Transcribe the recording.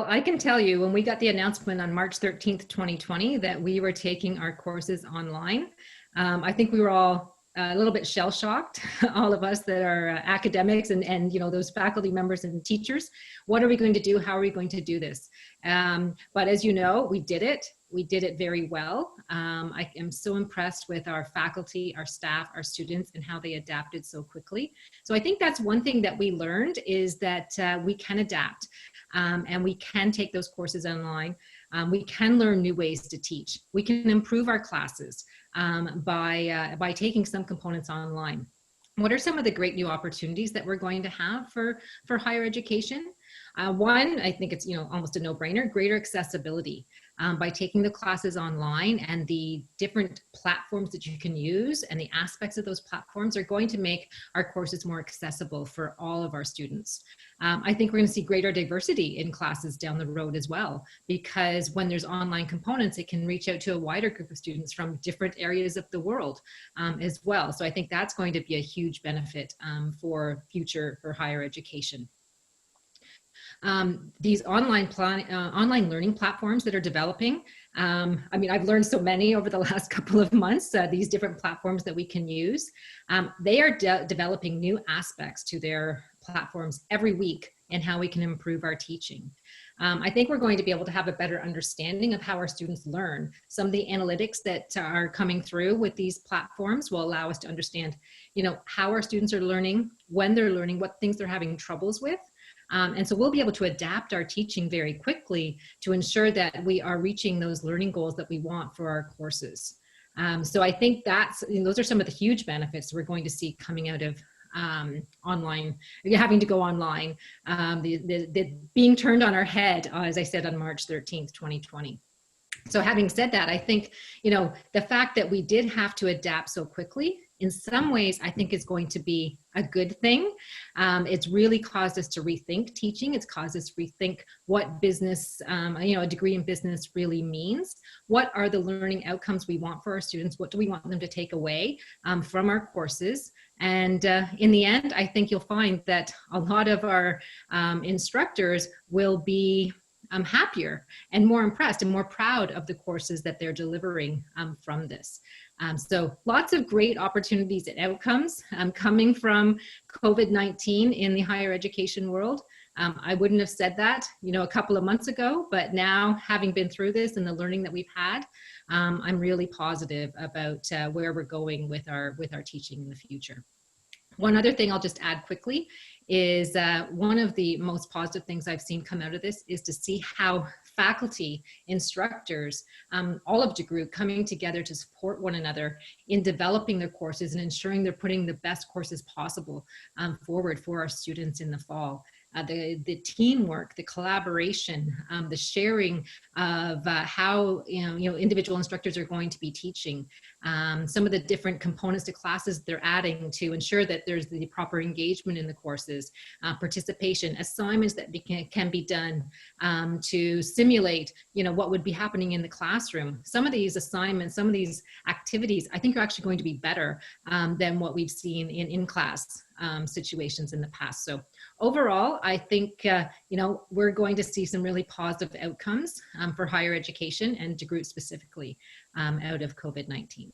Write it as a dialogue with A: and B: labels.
A: Well, I can tell you when we got the announcement on March 13th, 2020, that we were taking our courses online, I think we were all a little bit shell shocked, all of us that are academics and you know, those faculty members and teachers. What are we going to do? How are we going to do this? But as you know, we did it. We did it very well. I am so impressed with our faculty, our staff, our students, and how they adapted so quickly. So I think that's one thing that we learned, is that we can adapt and we can take those courses online. We can learn new ways to teach. We can improve our classes by taking some components online. What are some of the great new opportunities that we're going to have for higher education? One, I think it's, you know, almost a no-brainer, greater accessibility. By taking the classes online, and the different platforms that you can use and the aspects of those platforms are going to make our courses more accessible for all of our students. I think we're going to see greater diversity in classes down the road as well, because when there's online components, it can reach out to a wider group of students from different areas of the world as well. So I think that's going to be a huge benefit for higher education. These online learning platforms that are developing. I mean, I've learned so many over the last couple of months, these different platforms that we can use. They are developing new aspects to their platforms every week and how we can improve our teaching. I think we're going to be able to have a better understanding of how our students learn. Some of the analytics that are coming through with these platforms will allow us to understand, you know, how our students are learning, when they're learning, what things they're having troubles with. And so we'll be able to adapt our teaching very quickly to ensure that we are reaching those learning goals that we want for our courses. So I think that's, you know, those are some of the huge benefits we're going to see coming out of online, having to go online, the being turned on our head, as I said, on March 13th, 2020. So having said that, I think, you know, the fact that we did have to adapt so quickly, in some ways, I think is going to be a good thing. It's really caused us to rethink teaching. It's caused us to rethink what business, you know, a degree in business really means. What are the learning outcomes we want for our students? What do we want them to take away from our courses? And in the end, I think you'll find that a lot of our instructors will be happier and more impressed and more proud of the courses that they're delivering from this. So lots of great opportunities and outcomes coming from COVID-19 in the higher education world. I wouldn't have said that, you know, a couple of months ago, but now, having been through this and the learning that we've had, I'm really positive about where we're going with our teaching in the future. One other thing I'll just add quickly is one of the most positive things I've seen come out of this is to see how faculty, instructors, all of DeGroote coming together to support one another in developing their courses and ensuring they're putting the best courses possible forward for our students in the fall. The teamwork, the collaboration, the sharing of how you know individual instructors are going to be teaching, some of the different components to classes they're adding to ensure that there's the proper engagement in the courses, participation, assignments that can be done to simulate, you know, what would be happening in the classroom. Some of these assignments, some of these activities, I think are actually going to be better than what we've seen in class situations in the past. So overall, I think, you know, we're going to see some really positive outcomes for higher education and DeGroote specifically out of COVID-19.